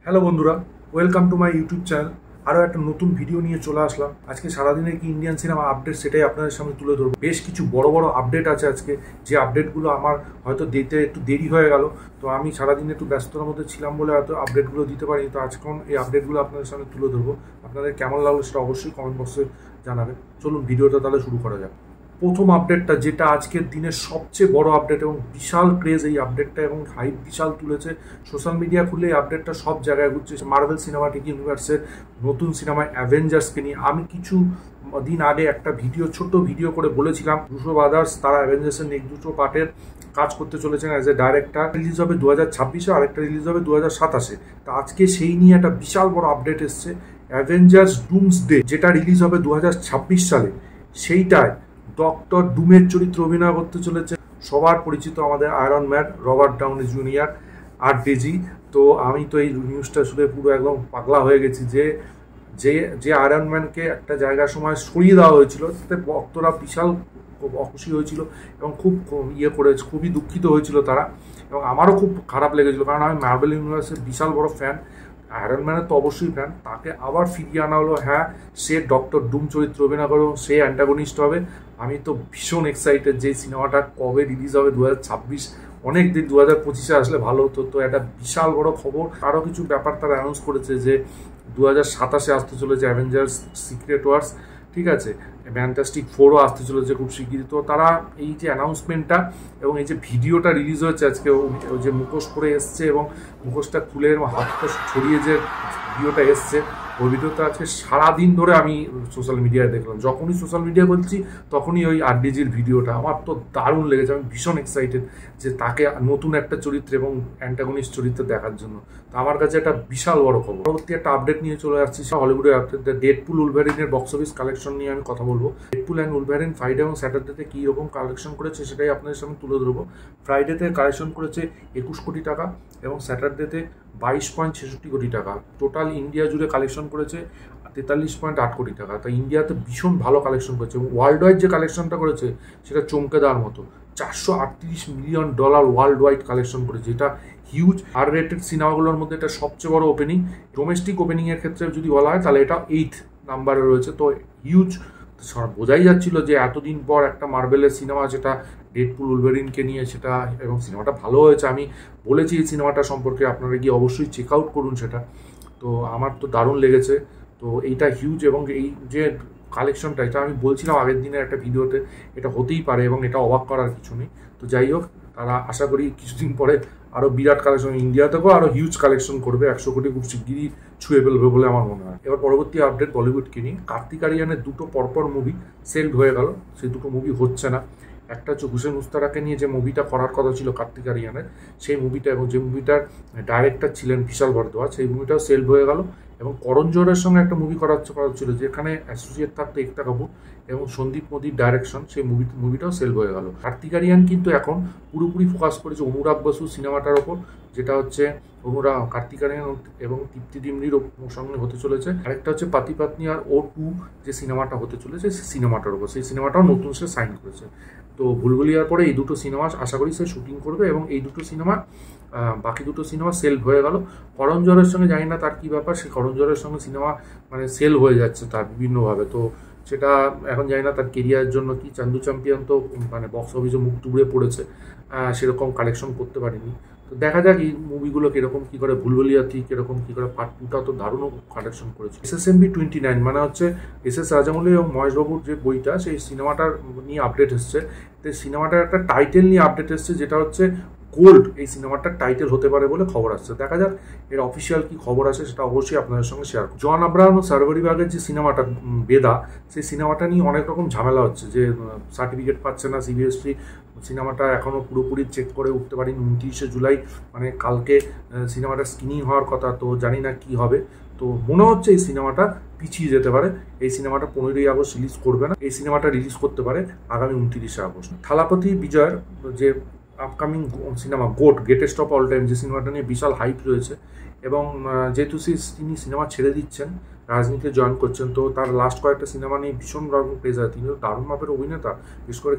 Hello বন্ধুরা, welcome to my YouTube channel. আরও একটা নতুন ভিডিও নিয়ে চলে আসলাম। আজকে সারাদিনের কি ইন্ডিয়ান সিনেমা আপডেট সেটাই আপনাদের সামনে তুলে ধরবো। বেশ কিছু বড় বড় আপডেট আছে আজকে, যে আপডেটগুলো আমার হয়তো দিতে একটু দেরি হয়ে গেল। তো আমি সারাদিন একটু ব্যস্ততার মধ্যে ছিলাম বলে হয়তো আপডেটগুলো দিতে পারিনি। তো আজকে এই আপডেটগুলো আপনাদের সামনে তুলে ধরবো। আপনাদের কেমন লাগলো সেটা অবশ্যই কমেন্ট বক্সে জানাবেন। চলুন ভিডিওটা তাহলে শুরু করা যাক। প্রথম আপডেটটা, যেটা আজকের দিনের সবচেয়ে বড় আপডেট এবং বিশাল ক্রেজ এই আপডেটটা, এবং হাইপ বিশাল তুলেছে। সোশ্যাল মিডিয়া খুললে এই আপডেটটা সব জায়গায় ঘুরছে। মার্ভেল সিনেমাটিক ইউনিভার্সের নতুন সিনেমায় অ্যাভেঞ্জার্সকে নিয়ে আমি কিছু দিন আগে একটা ছোট ভিডিও করে বলেছিলাম, রুশো ব্রাদার্স তারা অ্যাভেঞ্জার্সের দুটো পার্টের কাজ করতে চলেছেন অ্যাজ এ ডাইরেক্টর। রিলিজ হবে 2026-এ, আরেকটা রিলিজ হবে 2027-এ। তো আজকে সেই নিয়ে একটা বিশাল বড় আপডেট এসছে। অ্যাভেঞ্জার্স ডুমসডে যেটা রিলিজ হবে 2026 সালে, সেইটায় ডক্টর ডুমের চরিত্রে অভিনয় করতে চলেছে সবার পরিচিত আমাদের Iron Man Robert Downey junior RDG। তো আমি তো এই নিউজটা শুনে পুরো একদম পাগলা হয়ে গেছি যে যে যে আয়রন ম্যানকে একটা জায়গার সময় সরিয়ে দেওয়া হয়েছিল, তাতে ভক্তরা বিশাল অখুশি হয়েছিল এবং খুব খুবই দুঃখিত হয়েছিল তারা। এবং আমারও খুব খারাপ লেগেছিল, কারণ আমি মার্বেল ইউনিভার্সের বিশাল বড় ফ্যান। আয়রন ম্যানের তো অবশ্যই ফ্যান, তাকে আবার ফিরিয়ে আনা হলো। হ্যাঁ, সে ডক্টর ডুম চরিত্রে অভিনয় করে, সে অ্যান্টাগনিস্ট হবে। আমি তো ভীষণ এক্সাইটেড যে সিনেমাটা কবে রিলিজ হবে। 2026, অনেক দিন, 2025-এ আসলে ভালো হতো। তো একটা বিশাল বড় খবর। আরও কিছু ব্যাপার তারা অ্যানাউন্স করেছে যে 2027-এ আসতে চলেছে অ্যাভেঞ্জার্স সিক্রেট ওয়ার্স, ঠিক আছে। ফ্যান্টাস্টিক 4ও আসতে চলেছে খুব শিগগিরই। তো তারা এই যে অ্যানাউন্সমেন্টটা এবং এই যে ভিডিওটা রিলিজ হয়েছে আজকে, যে মুখোশ পরে এসছে এবং মুখোশটা খুলে হাতটা ছড়িয়ে যে ভিডিওটা এসছে, ওই ভিডিওটা আজকে সারাদিন ধরে আমি সোশ্যাল মিডিয়ায় দেখলাম। যখনই সোশ্যাল মিডিয়া বলছি তখনই ওই RDGর ভিডিওটা আমার তো দারুণ লেগেছে। আমি ভীষণ এক্সাইটেড যে তাকে নতুন একটা চরিত্রে এবং অ্যান্টাগনিস্ট চরিত্রে দেখার জন্য। তো আমার কাছে একটা বিশাল বড় খবর। পরবর্তী একটা আপডেট নিয়ে চলে আসছি, হলিউডের আপডেট। ডেডপুল উলভারিনের বক্স অফিস কালেকশন নিয়ে আমি কথা বলবো। ডেডপুল অ্যান্ড উলভারিন ফ্রাইডে এবং স্যাটারডেতে কী রকম কালেকশন করেছে সেটাই আপনাদের সামনে তুলে ধরবো। ফ্রাইডেতে কালেকশন করেছে 21 কোটি টাকা এবং স্যাটারডেতে 22.66 কোটি টাকা। টোটাল ইন্ডিয়া জুড়ে কালেকশন করেছে 43.8 কোটি টাকা। তো ইন্ডিয়াতে ভীষণ ভালো কালেকশন করেছে এবং ওয়ার্ল্ড ওয়াইড যে কালেকশনটা করেছে সেটা চমকে দেওয়ার মতো। $438 মিলিয়ন ওয়ার্ল্ড ওয়াইড কালেকশন করেছে, যেটা হিউজ। R-রেটেড সিনেমাগুলোর মধ্যে এটা সবচেয়ে বড় ওপেনিং। ডোমেস্টিক ওপেনিংয়ের ক্ষেত্রে যদি বলা হয় তাহলে এটা 8th নাম্বারে রয়েছে। তো হিউজ। বোঝাই যাচ্ছিল যে এতদিন পর একটা মার্বেলের সিনেমা, যেটা ডেডপুল উলভারিনকে নিয়ে, সেটা এবং সিনেমাটা ভালো হয়েছে। আমি বলেছি এই সিনেমাটা সম্পর্কে, আপনারা গিয়ে অবশ্যই চেক আউট করুন সেটা। তো আমার তো দারুণ লেগেছে। তো এইটা হিউজ এবং এই যে কালেকশনটা, এটা আমি বলছিলাম আগের দিনের একটা ভিডিওতে, এটা হতেই পারে এবং এটা অবাক করার কিছু নেই। তো যাই হোক, তারা আশা করি কিছুদিন পরে আরও বিরাট কালেকশন, ইন্ডিয়া থেকেও আরও হিউজ কালেকশন করবে। 100 কোটি খুব শিগগিরই ছুঁয়ে ফেলবে বলে আমার মনে হয়। এবার পরবর্তী আপডেট বলিউডকে নিয়ে। কার্তিক আরিয়ানের দুটো পরপর মুভি সেলড হয়ে গেল। সেই দুটো মুভি হচ্ছে না। একটা হচ্ছে হুসেন মুস্তারাকে নিয়ে যে মুভিটা করার কথা ছিল কার্তিক আরিয়ানের, সেই মুভিটা, এবং যে মুভিটার ডাইরেক্টর ছিলেন বিশাল ভারদ্বাজ, সেই মুভিটাও সেলড হয়ে গেল। এবং করণ জোহরের সঙ্গে একটা মুভি করা ছিল, যেখানে অ্যাসোসিয়েট থাকতো একতা কাপুর এবং সন্দীপ মোদির ডাইরেকশন, সেই মুভিটাও সেল হয়ে গেল। কার্তিক আরিয়ান কিন্তু এখন পুরোপুরি ফোকাস করেছে অনুরাগ বসু সিনেমাটার ওপর, যেটা হচ্ছে কার্তিক আরিয়ান এবং তৃপ্তি ডিমরির সঙ্গে হতে চলেছে। আরেকটা হচ্ছে পাতি পাতনি আর O2 যে সিনেমাটা হতে চলেছে সেই সিনেমাটার ওপর। সেই সিনেমাটাও নতুন সে সাইন করেছে। তো ভুলভুলিয়ার পরে এই দুটো সিনেমা আশা করি সে শুটিং করবে এবং এই দুটো সিনেমা, বাকি দুটো সিনেমা সেল হয়ে গেল। করণ জোহরের সঙ্গে জানি না তার কী ব্যাপার, সে করণ জোহরের সঙ্গে সিনেমা মানে সেল হয়ে যাচ্ছে তার বিভিন্নভাবে। তো সেটা এখন জানি না তার কেরিয়ারের জন্য কি। চান্দু চ্যাম্পিয়ন তো মানে বক্স অফিসে মুখ তুবড়ে পড়েছে, সেরকম কালেকশন করতে পারেনি। তো দেখা যাক এই মুভিগুলো কীরকম কী করে। ভুলভুলিয়া ঠিক কীরকম কী করে, পার্ট 2টা তো দারুণও কালেকশন করেছে। SSMB 29 মানে হচ্ছে SS রাজামৌলি এবং মহেশবাবুর যে বইটা, সেই সিনেমাটার নিয়ে আপডেট এসছে। তো সিনেমাটার একটা টাইটেল নিয়ে আপডেট এসছে, যেটা হচ্ছে গোল্ড। এই সিনেমাটার টাইটেল হতে পারে বলে খবর আসছে। দেখা যাক এর অফিসিয়াল কি খবর আসে, সেটা অবশ্যই আপনাদের সঙ্গে শেয়ার করব। জন আব্রাহাম ও সার্ভারিবাগের যে সিনেমাটা বেদা, সেই সিনেমাটা নিয়ে অনেক রকম ঝামেলা হচ্ছে, যে সার্টিফিকেট পাচ্ছে না CBSE। সিনেমাটা এখনও পুরোপুরি চেক করে উঠতে পারিনি। 29শে জুলাই মানে কালকে সিনেমাটা স্ক্রিনিং হওয়ার কথা। তো জানি না কি হবে। তো মনে হচ্ছে এই সিনেমাটা পিছিয়ে যেতে পারে। এই সিনেমাটা 15ই আগস্ট রিলিজ করবে না। এই সিনেমাটা রিলিজ করতে পারে আগামী 29শে আগস্ট। থালাপতি বিজয়ের যে upcoming cinema greatest of all time, যে সিনেমাটা নিয়ে বিশাল হাইপ রয়েছে এবং যেহেতু তিনি সিনেমা ছেড়ে দিচ্ছেন, রাজনীতিতে জয়েন করছেন, তো তার লাস্ট কয়েকটা সিনেমা নিয়ে ভীষণ রকম ক্রেজ হয়। তিনি দারুণ মাপের অভিনেতা, বিশেষ করে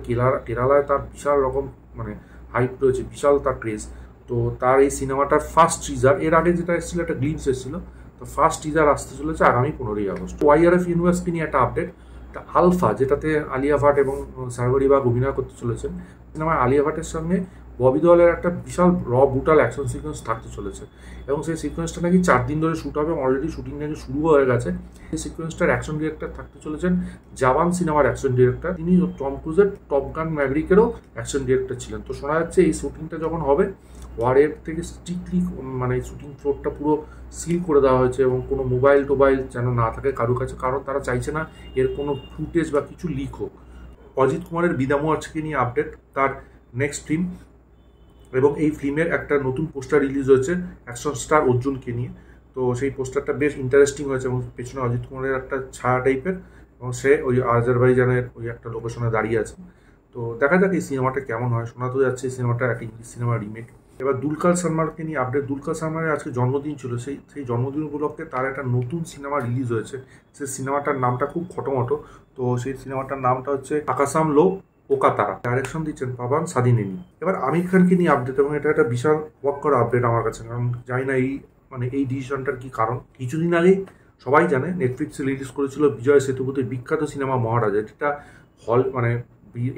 কেরালায় তার বিশাল রকম মানে হাইপ রয়েছে, বিশাল তার ক্রেজ। তো তার এই সিনেমাটার ফার্স্ট টিজার, এর আগে যেটা এসেছিল একটা গ্লিমস এসেছিল, তো ফার্স্ট টিজার আসতে চলেছে আগামী 15ই আগস্ট। ওয়াইআরএফ ইউনিভার্সকে নিয়ে একটা আপডেট, আলফা, যেটাতে আলিয়া ভাট এবং সার্ভারি বাগ অভিনয় করতে চলেছেন। সিনেমায় আলিয়া ভাটের সঙ্গে ববি দেওয়ালের একটা বিশাল ব্রুটাল অ্যাকশন সিকোয়েন্স থাকতে চলেছে, এবং সেই সিকোয়েন্সটা নাকি 4 দিন ধরে শ্যুট হবে, অলরেডি শুটিং নাকি শুরু হয়ে গেছে। এই সিকোয়েন্সটার অ্যাকশন ডিরেক্টর থাকতে চলেছেন জাবান সিনেমার অ্যাকশন ডিরেক্টর, তিনি টম ক্রুজের টপ গান ম্যাভরিকেরও অ্যাকশন ডিরেক্টর ছিলেন। তো শোনা যাচ্ছে এই শুটিংটা যখন হবে, ওয়ারের থেকে স্ট্রিক্টলি মানে শুটিং ফ্লোরটা পুরো সিল করে দেওয়া হয়েছে, এবং কোনো মোবাইল টোবাইল যেন না থাকে কারোর কাছে, কারণ তারা চাইছে না এর কোনো ফুটেজ বা কিছু লিক হোক। অজিত কুমারের বিদামো আজকে নিয়ে আপডেট, তার নেক্সট ফিল্ম, এবং এই ফিল্মের একটা নতুন পোস্টার রিলিজ হয়েছে অ্যাকশন স্টার অর্জুনকে নিয়ে। তো সেই পোস্টারটা বেশ ইন্টারেস্টিং হয়েছে, এবং পেছনে অজিত কুমারের একটা ছায়া টাইপের, এবং সে ওই আজারবাইজানের ওই একটা লোকেশনে দাঁড়িয়ে আছে। তো দেখা যাক এই সিনেমাটা কেমন হয়। শোনা তো যাচ্ছে এই সিনেমাটা একটা ইংলিশ সিনেমা রিমেক। এবার দুলকার সালমানকে নিয়ে আপডেট, দুলকার সালমানের আজকে জন্মদিন ছিল, সেই জন্মদিন উপলক্ষে তার একটা নতুন সিনেমা রিলিজ হয়েছে। সেই সিনেমাটার নামটা খুব খটোমটো, তো সেই সিনেমাটার নামটা হচ্ছে আকাশাম লো ওকাতারা, ডাইরেকশন দিচ্ছেন পাবান সাদিনেনি। এবার আমির খানকে নিয়ে আপডেট, এবং এটা একটা বিশাল ওয়াক করা আপডেট আমার কাছে, কারণ জানি না এই ডিসিশনটার কি কারণ। কিছুদিন আগেই সবাই জানে নেটফ্লিক্সে রিলিজ করেছিল বিজয় সেতুপতির বিখ্যাত সিনেমা মহারাজা, যেটা হল মানে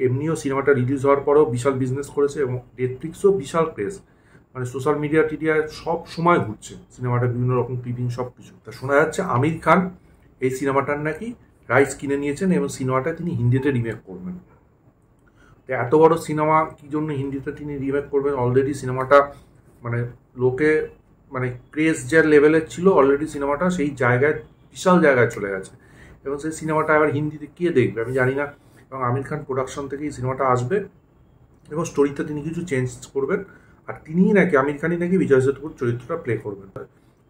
এমনিও সিনেমাটা রিলিজ হওয়ার পরেও বিশাল বিজনেস করেছে, এবং নেটফ্লিক্সও বিশাল ক্রেজ, মানে সোশ্যাল মিডিয়া টিডিয়ায় সব সময় ঘুরছে সিনেমাটা, বিভিন্ন রকম ক্লিপিং সব কিছু। তা শোনা যাচ্ছে আমির খান এই সিনেমাটার নাকি রাইটস কিনে নিয়েছেন, এবং সিনেমাটা তিনি হিন্দিতে রিমেক করবেন। এত বড় সিনেমা কি জন্য হিন্দিতে তিনি রিমেক করবেন? অলরেডি সিনেমাটা মানে লোকে মানে ক্রেজ যে লেভেলের ছিল, অলরেডি সিনেমাটা সেই জায়গায় বিশাল জায়গায় চলে গেছে, এবং সেই সিনেমাটা আবার হিন্দিতে কে দেখবে আমি জানি না। এবং আমির খান প্রোডাকশন থেকে এই সিনেমাটা আসবে, এবং স্টোরিতে তিনি কিছু চেঞ্জ করবেন, আর তিনিই নাকি আমির খানই নাকি বিজয় সেতুপুর চরিত্রটা প্লে করবেন।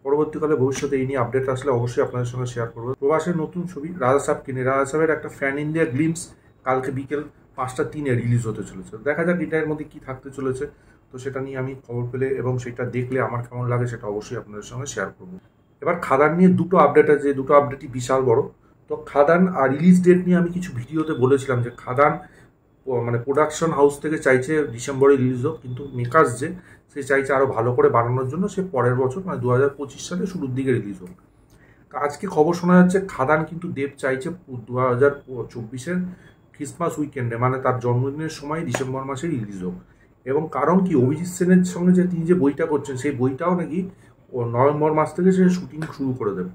পরবর্তীকালে ভবিষ্যতে এই নিয়ে আপডেট আসলে অবশ্যই আপনাদের সঙ্গে শেয়ার করবো। প্রবাসের নতুন ছবি রাজা সাহেবকে নিয়ে, রাজা সাহেবের একটা ফ্যান ইন্ডিয়া গ্লিমস কালকে বিকেল 5টা 3 রিলিজ হতে চলেছে। দেখা যাক এটার মধ্যে কি থাকতে চলেছে, তো সেটা নিয়ে আমি খবর পেলে এবং সেটা দেখলে আমার কেমন লাগে সেটা অবশ্যই আপনাদের সঙ্গে শেয়ার করবো। এবার খাদান নিয়ে দুটো আপডেট আছে, দুটো আপডেটই বিশাল বড়। তো খাদান আর রিলিজ ডেট নিয়ে আমি কিছু ভিডিওতে বলেছিলাম যে খাদান মানে প্রোডাকশন হাউস থেকে চাইছে ডিসেম্বরে রিলিজ হোক, কিন্তু মেকার্স যে সে চাইছে আরও ভালো করে বানানোর জন্য সে পরের বছর মানে 2025 সালে শুরুর দিকে রিলিজ হোক। তো আজকে খবর শোনা যাচ্ছে খাদান কিন্তু দেব চাইছে 2024-এর ক্রিসমাস উইকেন্ডে, মানে তার জন্মদিনের সময় ডিসেম্বর মাসে রিলিজ হোক। এবং কারণ কি, অভিজিৎ সেনের সঙ্গে যে তিনি যে বইটা করছেন সেই বইটাও নাকি নভেম্বর মাস থেকে সে শুটিং শুরু করে দেবে।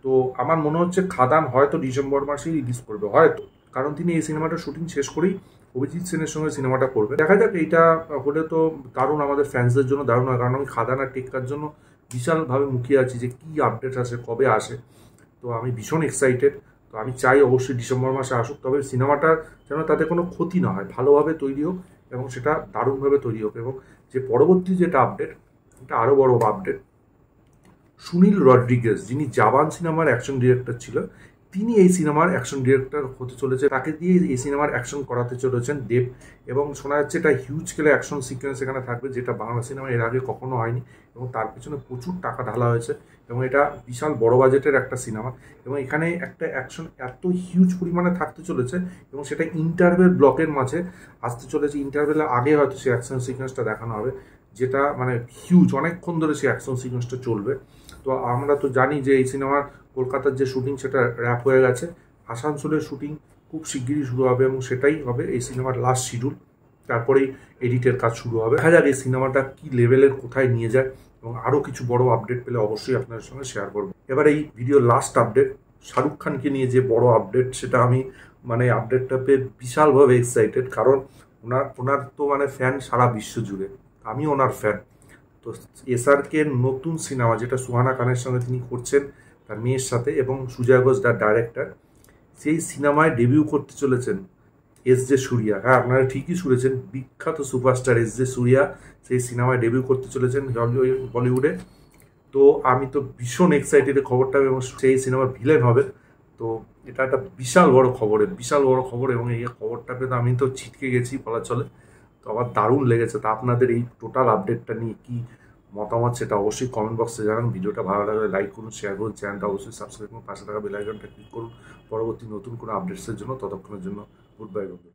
তো আমার মনে হচ্ছে খাদান হয়তো ডিসেম্বর মাসেই রিলিজ করবে হয়তো, কারণ তিনি এই সিনেমাটার শুটিং শেষ করেই অভিজিৎ সেনের সঙ্গে সিনেমাটা করবে। দেখা যাক, এইটা হলে তো দারুণ, আমাদের ফ্যান্সদের জন্য দারুণ হয়, কারণ আমি খাদান আর টেক্কার জন্য বিশালভাবে মুখিয়ে আছি যে কী আপডেট আসে, কবে আসে। তো আমি ভীষণ এক্সাইটেড। তো আমি চাই অবশ্যই ডিসেম্বর মাসে আসুক, তবে সিনেমাটার যেন তাতে কোনো ক্ষতি না হয়, ভালোভাবে তৈরি হোক এবং সেটা দারুণভাবে তৈরি হোক। এবং যে পরবর্তী যেটা আপডেট, এটা আরও বড় আপডেট, সুনীল রড্রিগেজ যিনি জাবান সিনেমার অ্যাকশন ডিরেক্টর ছিল, তিনি এই সিনেমার অ্যাকশন ডিরেক্টর হতে চলেছে, তাকে দিয়ে এই সিনেমার অ্যাকশন করাতে চলেছেন দেব। এবং শোনা যাচ্ছে এটা হিউজ স্কেলে অ্যাকশন সিকোয়েন্স এখানে থাকবে, যেটা বাংলা সিনেমা এর আগে কখনো হয়নি, এবং তার পেছনে প্রচুর টাকা ঢালা হয়েছে, এবং এটা বিশাল বড় বাজেটের একটা সিনেমা। এবং এখানে একটা অ্যাকশন এত হিউজ পরিমাণে থাকতে চলেছে, এবং সেটা ইন্টারভেল ব্লকের মাঝে আসতে চলেছে। ইন্টারভেলের আগে হয়তো সেই অ্যাকশন সিকোয়েন্সটা দেখানো হবে, যেটা মানে হিউজ, অনেকক্ষণ ধরে সেই অ্যাকশন সিকোয়েন্সটা চলবে। তো আমরা তো জানি যে এই সিনেমার কলকাতার যে শুটিং সেটা র্যাপ হয়ে গেছে, আসানসোলের শুটিং খুব শিগগিরই শুরু হবে, এবং সেটাই হবে এই সিনেমার লাস্ট শিডিউল। তারপরেই এডিটের কাজ শুরু হবে। দেখা যাক এই সিনেমাটা কি লেভেলের কোথায় নিয়ে যায়, এবং আরও কিছু বড় আপডেট পেলে অবশ্যই আপনাদের সঙ্গে শেয়ার করবো। এবার এই ভিডিওর লাস্ট আপডেট, শাহরুখ খানকে নিয়ে যে বড় আপডেট, সেটা আমি মানে আপডেটটা পেয়ে বিশালভাবে এক্সাইটেড, কারণ ওনার তো মানে ফ্যান সারা বিশ্ব জুড়ে, আমি ওনার ফ্যান। তো SRK নতুন সিনেমা, যেটা সুহানা খানের সঙ্গে তিনি করছেন তার মেয়ের সাথে, এবং সুজয় ঘোষ তার ডাইরেক্টর, সেই সিনেমায় ডেবিউ করতে চলেছেন SJ সূর্যা। হ্যাঁ, আপনারা ঠিকই শুনেছেন, বিখ্যাত সুপারস্টার SJ সূর্যা সেই সিনেমায় ডেবিউ করতে চলেছেন বলিউডে। তো আমি তো ভীষণ এক্সাইটেড খবরটা, এবং সেই সিনেমার ভিলেন হবে। তো এটা একটা বিশাল বড় খবর, এবং এই খবরটা পেয়ে আমি তো ছিটকে গেছি বলা চলে। তো আমার দারুণ লেগেছে। তা আপনাদের এই টোটাল আপডেটটা নিয়ে কি মতামত সেটা অবশ্যই কমেন্ট বক্সে জানান। ভিডিওটা ভালো লাগলে লাইক করুন, শেয়ার করুন, চ্যানেলটা অবশ্যই সাবস্ক্রাইব করুন, পাশে থাকা বেল আইকনটা ক্লিক করুন পরবর্তী নতুন কোনো আপডেটসের জন্য। ততক্ষণের জন্য গুড বাই বন্ধু।